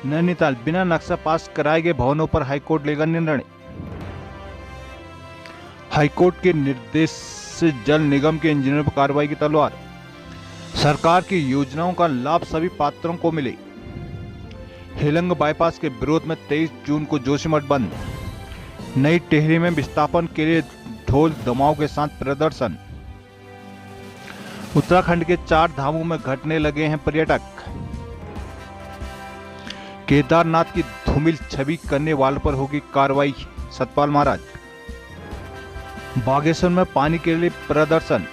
नैनीताल बिना नक्शा पास कराए गए भवनों पर हाईकोर्ट लेगा निर्णय। हाईकोर्ट के निर्देश से जल निगम के इंजीनियर पर कार्रवाई की तलवार। सरकार की योजनाओं का लाभ सभी पात्रों को मिले। हेलंग बाईपास के विरोध में 23 जून को जोशीमठ बंद। नई टिहरी में विस्थापन के लिए ढोल दमाओं के साथ प्रदर्शन। उत्तराखंड के 4 धामों में घटने लगे हैं पर्यटक। केदारनाथ की धूमिल छवि करने वालों पर होगी कार्रवाई, सतपाल महाराज। बागेश्वर में पानी के लिए प्रदर्शन।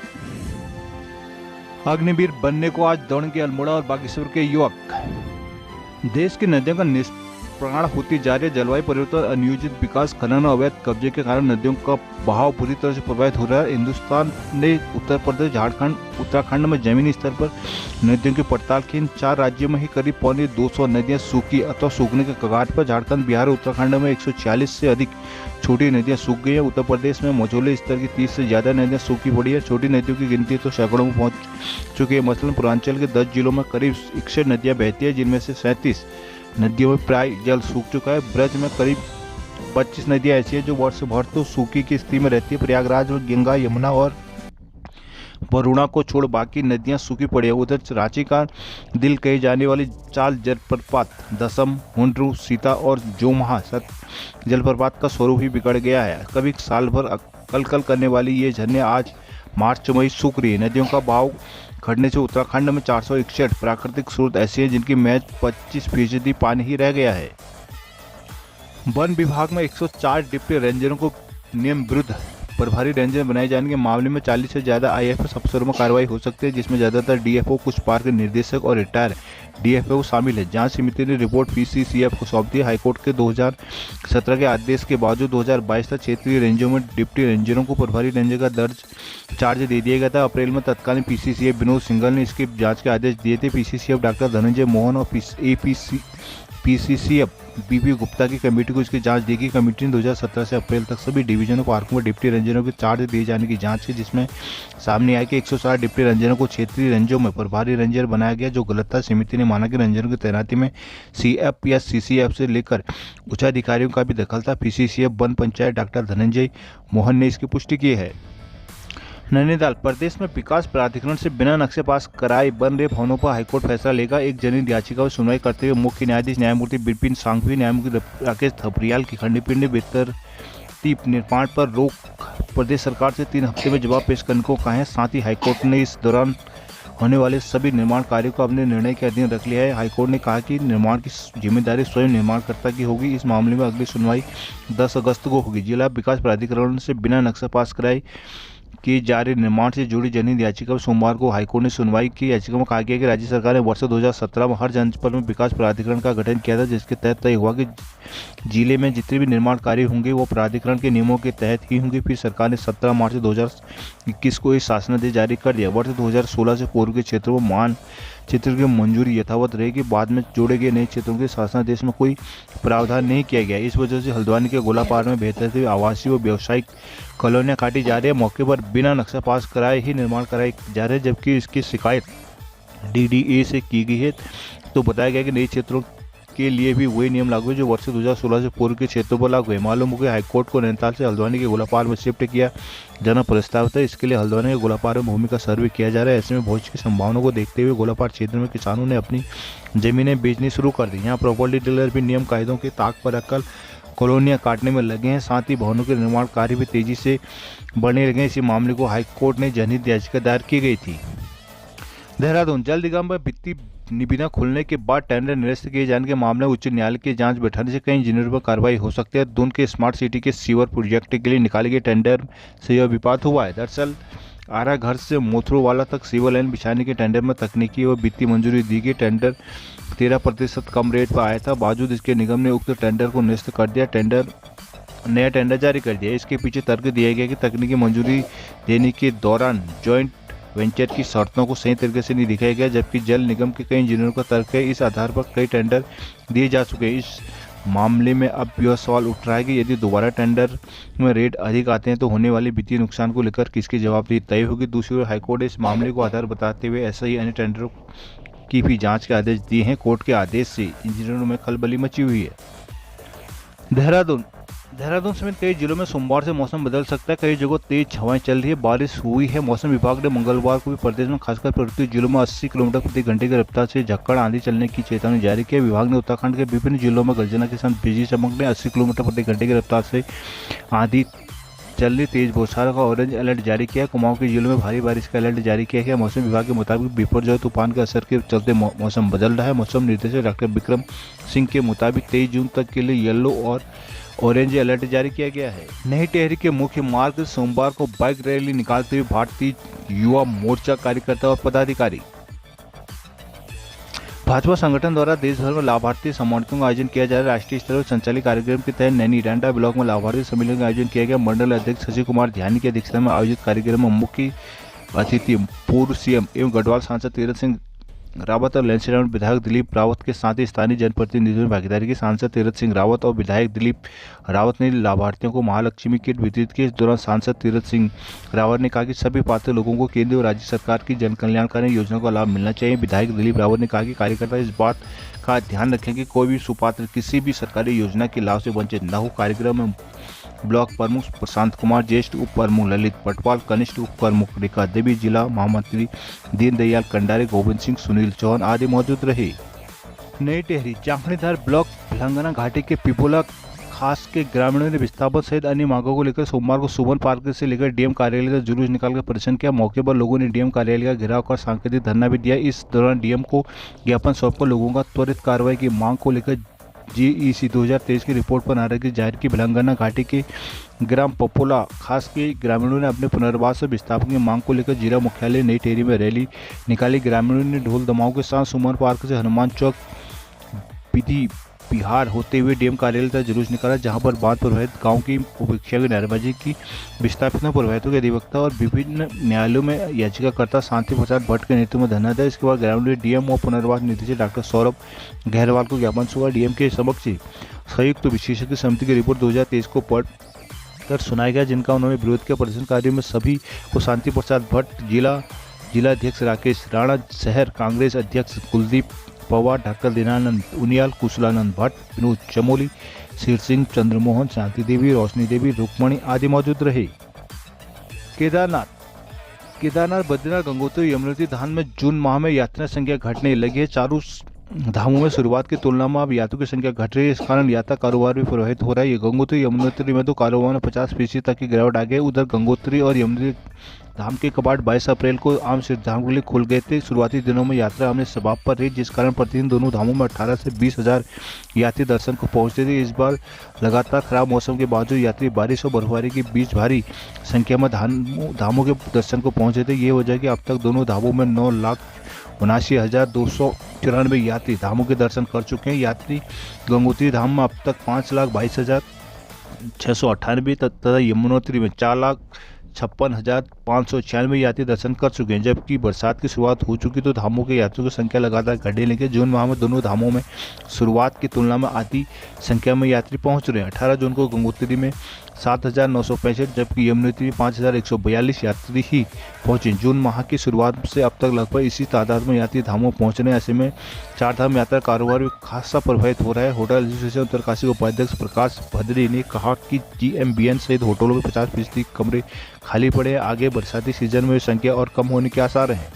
अग्निवीर बनने को आज दौड़ेंगे अल्मोड़ा और बागेश्वर के युवक। देश की नदियों का निष्प्राण होती जा रही है। जलवायु परिवर्तन, अनियोजित विकास, खनन और अवैध कब्जे के कारण नदियों का बहाव बुरी तरह से प्रभावित हो रहा है। हिंदुस्तान ने उत्तर प्रदेश, झारखंड, उत्तराखंड में जमीनी स्तर पर नदियों की पड़ताल की। इन 4 राज्यों में ही करीब 250 नदियां सूखी अथवा सूखने के कगार पर। झारखंड, बिहार और उत्तराखंड में 140 से अधिक छोटी नदियां सूख गई हैं। उत्तर प्रदेश में मझोले स्तर की 30 से ज्यादा नदियां सूखी पड़ी है। छोटी नदियों की गिनती तो सैकड़ों में पहुंच चुकी है। मसलन पूर्वांचल के 10 जिलों में करीब 61 नदियां बहती है, जिनमें से 37 नदियों में प्राय जल सूख चुका है। ब्रज में करीब 25 नदियां ऐसी हैं जो वर्ष भर तो सूखी की स्थिति में रहती है। प्रयागराज में गंगा, यमुना और वरुणा को छोड़ बाकी नदियां सूखी पड़ी है। उधर रांची का दिल कही जाने वाली चाल जलप्रपात दसम, हुंड्रू, सीता और जोमहा जलप्रपात का स्वरूप ही बिगड़ गया है। कभी साल भर कलकल करने वाली ये झरने आज मार्च में ही सूख रही है। नदियों का बहाव घटने से उत्तराखंड में 461 प्राकृतिक स्रोत ऐसे हैं जिनकी महज 25% पानी ही रह गया है। वन विभाग में 104 डिप्टी रेंजरों को नियम विरुद्ध प्रभारी रेंजर बनाए जाने के मामले में 40 से ज्यादा आईएएफ अफसरों में कार्रवाई हो सकती है, जिसमें ज्यादातर डीएफओ, कुछ पार्क निदेशक और रिटायर डीएफओ शामिल है। जांच समिति ने रिपोर्ट पीसीसीएफ को सौंप दी। हाईकोर्ट के 2017 के आदेश के बावजूद 2022 तक क्षेत्रीय रेंजों में डिप्टी रेंजरों को प्रभारी रेंजर का दर्ज चार्ज दे दिया गया था। अप्रैल में तत्कालीन पीसीसीएफ विनोद सिंघल ने इसकी जांच के आदेश दिए थे। पीसीसीएफ डॉक्टर धनंजय मोहन और पीसीसीएफ बीपी गुप्ता की कमेटी को इसकी जांच देगी। कमेटी ने 2017 से अप्रैल तक सभी डिवीजनों पार्कों में डिप्टी रेंजरों के चार्ज दिए जाने की जांच की, जिसमें सामने आया कि 160 डिप्टी रेंजरों को क्षेत्रीय रेंजों में प्रभारी रेंजर बनाया गया, जो गलत था। समिति ने माना कि रेंजरों की तैनाती में सीएफ या सीसीएफ से लेकर उच्चाधिकारियों का भी दखल था। PCCF one panchayat doctor Dhananjay Mohan ने इसकी पुष्टि की है। नैनीताल प्रदेश में विकास प्राधिकरण से बिना नक्शे पास कराए बन रहे भवनों पर हाईकोर्ट फैसला लेगा। एक जनहित याचिका पर सुनवाई करते हुए मुख्य न्यायाधीश न्यायमूर्ति बिपिन सांघवी, न्यायमूर्ति राकेश थपरियाल की खंडपीठ ने बेतरतीब निर्माण पर रोक प्रदेश सरकार से 3 हफ्ते में जवाब पेश करने को कहा है। साथ ही हाईकोर्ट ने इस दौरान होने वाले सभी निर्माण कार्यों को अपने निर्णय के अधीन रख लिया है। हाईकोर्ट ने कहा कि निर्माण की जिम्मेदारी स्वयं निर्माणकर्ता की होगी। इस मामले में अगली सुनवाई 10 अगस्त को होगी। जिला विकास प्राधिकरण से बिना नक्शा पास कराए की जा रही निर्माण से जुड़ी जनहित याचिका पर सोमवार को हाईकोर्ट ने सुनवाई की। याचिका में कहा गया कि राज्य सरकार ने वर्ष 2017 में हर जनपद में विकास प्राधिकरण का गठन किया था, जिसके तहत तय हुआ कि जिले में जितने भी निर्माण कार्य होंगे वो प्राधिकरण के नियमों के तहत ही होंगे। फिर सरकार ने 17 मार्च 2021 को इस शासनादेश जारी कर दिया। वर्ष 2016 से पूर्व के क्षेत्रों में मान चित्र की मंजूरी यथावत रहेगी। बाद में जोड़े गए नए क्षेत्रों के शासनादेश में कोई प्रावधान नहीं किया गया। इस वजह से हल्द्वानी के गोलापार में बेहतर से आवासीय व व्यावसायिक कॉलोनियां काटी जा रही है। मौके पर बिना नक्शा पास कराए ही निर्माण कराए जा रहे हैं, जबकि इसकी शिकायत डीडीए से की गई है। तो बताया गया कि नए क्षेत्रों के लिए भी वही नियम लागू है जो वर्ष 2016 से पूर्व के क्षेत्रों पर लागू है। मालूम हो कि हाईकोर्ट को नैनीताल से हल्द्वानी के गोलापार में शिफ्ट किया जाना प्रस्तावित है। इसके लिए हल्द्वानी के गोलापार में भूमि का सर्वे किया जा रहा है। ऐसे में भविष्य की संभावनाओं को देखते हुए गोलापार क्षेत्र में किसानों ने अपनी जमीनें बेचनी शुरू कर दी। यहाँ प्रॉपर्टी डीलर भी नियम कायदों के ताक पर रखकर कॉलोनियां काटने में लगे हैं। साथ ही भवनों के निर्माण कार्य भी तेजी से बढ़ने लगे। इसी मामले को हाईकोर्ट ने जनहित याचिका दायर की गई थी। देहरादून जल निगम में वित्तीय निविदा खुलने के बाद टेंडर निरस्त किए जाने के मामले में उच्च न्यायालय की जांच बैठाने से कई इंजीनियरों पर कार्रवाई हो सकती है। दून के स्मार्ट सिटी के सीवर प्रोजेक्ट के लिए निकाले गए टेंडर से यह विवाद हुआ है। दरअसल आरा घर से मोथरोवाला तक सीवर लाइन बिछाने के टेंडर में तकनीकी और वित्तीय मंजूरी दी गई। टेंडर 13% कम रेट पर आया था। बावजूद इसके निगम ने उक्त टेंडर को निरस्त कर दिया। नया टेंडर जारी कर दिया। इसके पीछे तर्क दिया गया कि तकनीकी मंजूरी देने के दौरान जॉइंट वेंचर की शर्तों को सही तरीके से नहीं दिखाया गया, जबकि जल निगम के कई इंजीनियरों का तर्क है इस आधार पर कई टेंडर दिए जा चुके हैं। इस मामले में अब यह सवाल उठ रहा है कि यदि दोबारा टेंडर में रेट अधिक आते हैं तो होने वाले वित्तीय नुकसान को लेकर किसकी जवाबदेही तय होगी। दूसरी ओर हाईकोर्ट ने इस मामले को आधार बताते हुए ऐसा ही अन्य टेंडरों की भी जांच के आदेश दिए हैं। कोर्ट के आदेश से इंजीनियरों में खलबली मची हुई है। देहरादून समेत कई जिलों में सोमवार से मौसम बदल सकता है। कई जगहों तेज हवाएं चल रही है, बारिश हुई है। मौसम विभाग ने मंगलवार को भी प्रदेश में खासकर पर्वतीय जिलों में 80 किलोमीटर प्रति घंटे की रफ्तार से झक्कड़ आंधी चलने की चेतावनी जारी की है। विभाग ने उत्तराखंड के विभिन्न जिलों में गर्जना के साथ बिजली चमकने, 80 किलोमीटर प्रति घंटे की रफ्तार से आंधी चलने, तेज बौछारों का ऑरेंज अलर्ट जारी किया है। कुमाऊं के जिलों में भारी बारिश का अलर्ट जारी किया गया। मौसम विभाग के मुताबिक बिपरजॉय तूफान के असर के चलते मौसम बदल रहा है। मौसम निदेशक डॉक्टर विक्रम सिंह के मुताबिक 23 जून तक के लिए येलो और ऑरेंज अलर्ट जारी किया गया है। नई टिहरी के मुख्य मार्ग से सोमवार को बाइक रैली निकालते हुए भारतीय युवा मोर्चा कार्यकर्ता और पदाधिकारी। भाजपा संगठन द्वारा देश भर में लाभार्थी सम्मेलनों का आयोजन किया जा रहा है। राष्ट्रीय स्तर पर संचालित कार्यक्रम के तहत नैनी डांडा ब्लॉक में लाभार्थी सम्मेलन का आयोजन किया गया। मंडल अध्यक्ष शशि कुमार ध्यानी की अध्यक्षता में आयोजित कार्यक्रम में मुख्य अतिथि पूर्व सीएम एवं गढ़वाल सांसद तीरथ सिंह रावत और लैंसडाउन विधायक दिलीप रावत के साथ ही स्थानीय जनप्रतिनिधियों ने भागीदारी की। सांसद तीरथ सिंह रावत और विधायक दिलीप रावत ने लाभार्थियों को महालक्ष्मी किट वितरित की। इस दौरान सांसद तीरथ सिंह रावत ने कहा कि सभी पात्र लोगों को केंद्र और राज्य सरकार की जन कल्याणकारी योजनाओं का लाभ मिलना चाहिए। विधायक दिलीप रावत ने कहा कि कार्यकर्ता इस बात का ध्यान रखें कि कोई भी सुपात्र किसी भी सरकारी योजना के लाभ से वंचित न हो। कार्यक्रम में ब्लॉक प्रमुख प्रशांत कुमार, ज्येष्ठ उप प्रमुख ललित पटवाल, कनिष्ठ उप प्रमुख रेखा देवी, जिला महामंत्री दीनदयाल कंडारे, गोविंद सिंह, सुनील चौहान आदि मौजूद रहे। नई टिहरी चांखड़ीधार ब्लॉक भिलंगना घाटी के पिपोला खास के ग्रामीणों ने विस्थापन सहित अन्य मांगों को लेकर सोमवार को सुबन पार्क से लेकर डीएम कार्यालय तक जुलूस निकालकर प्रदर्शन किया। मौके पर लोगों ने डीएम कार्यालय का घेराव कर सांकेतिक धरना भी दिया। इस दौरान डीएम को ज्ञापन सौंपकर लोगों का त्वरित कार्रवाई की मांग को लेकर जीईसी 2023 की रिपोर्ट पर नाराजगी जाहिर की। भिलंगना घाटी के ग्राम पपोला खास के ग्रामीणों ने अपने पुनर्वास और विस्थापन की मांग को लेकर जिला मुख्यालय नई टिहरी में रैली निकाली। ग्रामीणों ने ढोल दमाओं के साथ सुमन पार्क से हनुमान चौक विधि बिहार होते हुए डीएम कार्यालय तक जुलूस निकाला, जहां पर बाढ़ प्रभावित गांव की उपेक्षा की नारेबाजी की। विस्थापितों प्रभावितों के अधिवक्ता और विभिन्न न्यायालयों में याचिकाकर्ता शांति प्रसाद भट्ट के नेतृत्व में धरना दिया। इसके बाद ग्रामीणों ने डीएम और पुनर्वास निदेशक डॉक्टर सौरभ गहरवाल को ज्ञापन सौंपा। डीएम के समक्ष संयुक्त विशेषज्ञ समिति की रिपोर्ट 2023 को पढ़ कर सुनाया गया, जिनका उन्होंने विरोध किया। प्रदर्शनकारियों में सभी को शांति प्रसाद भट्ट, जिलाध्यक्ष राकेश राणा, शहर कांग्रेस अध्यक्ष कुलदीप पवार, डॉक्टर दीनानंद उनियाल, कुशलानंद भट्ट, विनोद चमोली, शेर सिंह, चंद्रमोहन, शांति देवी, रोशनी देवी, रुक्मणी आदि मौजूद रहे। केदारनाथ, बद्रीनाथ, गंगोत्री, यमुनोत्री धाम में जून माह में यात्रा संख्या घटने लगी है। चारों धामों में शुरुआत की तुलना में अब यात्रियों की संख्या घट रही है। इस कारण यात्रा कारोबार भी प्रभावित हो रहा है। गंगोत्री यमुनोत्री में तो कारोबार में 50% तक की गिरावट आ गई। उधर गंगोत्री और यमुनोत्री धाम के कपाट 22 अप्रैल को आम श्रद्धालुओं के लिए खुल गए थे। शुरुआती दिनों में यात्रा हमने समाप्त पर रही, जिस कारण प्रतिदिन दोनों धामों में 18 से 20 हज़ार यात्री दर्शन को पहुंचते थे। इस बार लगातार खराब मौसम के बावजूद यात्री बारिश और बर्फबारी के बीच भारी संख्या में धामों के दर्शन को पहुंचे थे। ये वजह कि अब तक दोनों धामों में 9,79,294 यात्री धामों के दर्शन कर चुके हैं। यात्री गंगोत्री धाम में अब तक 5,22,698 तथा यमुनोत्री में 4,56,596 यात्री दर्शन कर चुके हैं। जबकि बरसात की शुरुआत हो चुकी तो धामों के यात्रियों की संख्या लगातार घटने लगी। जून माह में दोनों धामों में शुरुआत की तुलना में आधी संख्या में यात्री पहुंच रहे हैं। 18 जून को गंगोत्री में 7,965 जबकि यमुनोत्री में 5,142 यात्री ही पहुंचे। जून माह की शुरुआत से अब तक लगभग इसी तादाद में यात्री धामों पहुंच रहे हैं। ऐसे में चार धाम यात्रा कारोबार भी खासा प्रभावित हो रहा है। होटल एसोसिएशन उत्तरकाशी के उपाध्यक्ष प्रकाश भद्री ने कहा कि जीएमबीएन सहित होटलों में 50% कमरे खाली पड़े हैं। आगे बरसाती सीजन में संख्या और कम होने के आसार हैं।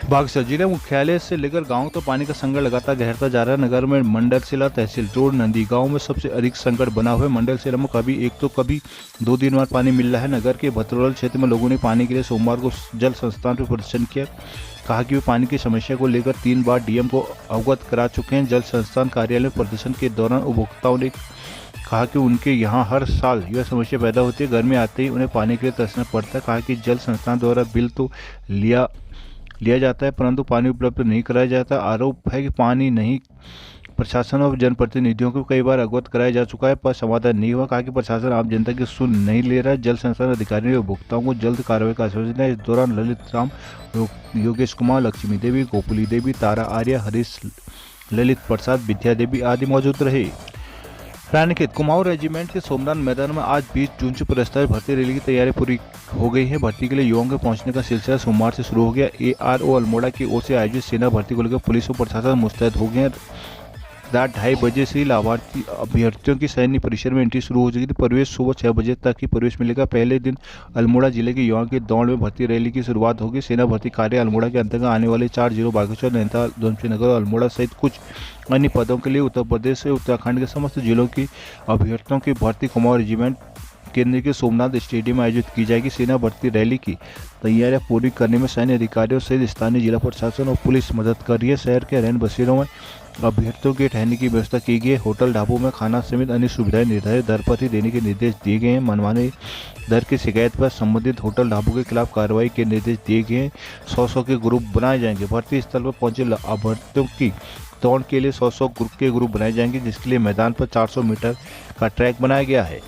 बागेश्वर जिला मुख्यालय से लेकर गांव तो पानी का संकट लगातार गहरता जा रहा है। नगर में मंडलशिला, तहसील रोड, नंदी गांव में सबसे अधिक संकट बना हुआ है। मंडलशिला में कभी 2 दिन बाद पानी मिल रहा है। नगर के भतरोल क्षेत्र में लोगों ने पानी के लिए सोमवार को जल संस्थान पर प्रदर्शन किया। कहा कि वे पानी की समस्या को लेकर 3 बार डीएम को अवगत करा चुके हैं। जल संस्थान कार्यालय में प्रदर्शन के दौरान उपभोक्ताओं ने कहा कि उनके यहाँ हर साल यह समस्या पैदा होती है। गर्मी आते ही उन्हें पानी के लिए तरसना पड़ता है। कहा कि जल संस्थान द्वारा बिल तो लिया जाता है परंतु पानी उपलब्ध नहीं कराया जाता। आरोप है कि पानी नहीं प्रशासन और जनप्रतिनिधियों को कई बार अवगत कराया जा चुका है पर समाधान नहीं हुआ। कहा कि प्रशासन आम जनता की सुन नहीं ले रहा है। जल संस्थान अधिकारियों ने उपभोक्ताओं को जल्द कार्रवाई का आश्वासन दिया। इस दौरान ललित राम, योगेश कुमार, लक्ष्मी देवी, गोकुली देवी, तारा आर्य, हरीश, ललित प्रसाद, विद्या देवी आदि मौजूद रहे। रानीखेत कुमाऊं रेजिमेंट के सोमनाथ मैदान में आज 20 जून से प्रस्तावित भर्ती रैली की तैयारी पूरी हो गई है। भर्ती के लिए युवाओं के पहुंचने का सिलसिला सोमवार से शुरू हो गया। ARO अल्मोड़ा की ओर से आयोजित सेना भर्ती को लेकर पुलिस और प्रशासन मुस्तैद हो गए हैं। रात 2:30 बजे से लाभार्थी अभ्यर्थियों की सैन्य परिसर में एंट्री शुरू हो चुकी थी। प्रवेश सुबह 6 बजे तक ही प्रवेश मिलेगा। पहले दिन अल्मोड़ा जिले के युवाओं की दौड़ में भर्ती रैली की शुरुआत होगी। सेना भर्ती कार्य अल्मोड़ा के अंतर्गत आने वाले 4 जिलों बागेश्वर, नैनीताल, उधमसिंह नगर और अल्मोड़ा सहित कुछ अन्य पदों के लिए उत्तर प्रदेश से उत्तराखंड के समस्त जिलों की अभ्यर्थियों की भर्ती कुमाऊं रेजिमेंट केंद्र के सोमनाथ स्टेडियम में आयोजित की जाएगी। सेना भर्ती रैली की तैयारियां पूरी करने में सैन्य अधिकारियों सहित स्थानीय जिला प्रशासन और पुलिस मदद कर रही है। शहर के रैन बसेरों में अभ्यर्थियों के ठहरने की व्यवस्था की गई है। होटल ढाबों में खाना समेत अन्य सुविधाएं निर्धारित दर पर ही देने के निर्देश दिए गए हैं। मनमानी दर की शिकायत पर संबंधित होटल ढाबों के खिलाफ कार्रवाई के निर्देश दिए गए हैं। 100 के ग्रुप बनाए जाएंगे। भर्ती स्थल पर पहुंचे अभ्यर्थियों की दौड़ के लिए 100 ग्रुप के ग्रुप बनाए जाएंगे, जिसके लिए मैदान पर 400 मीटर का ट्रैक बनाया गया है।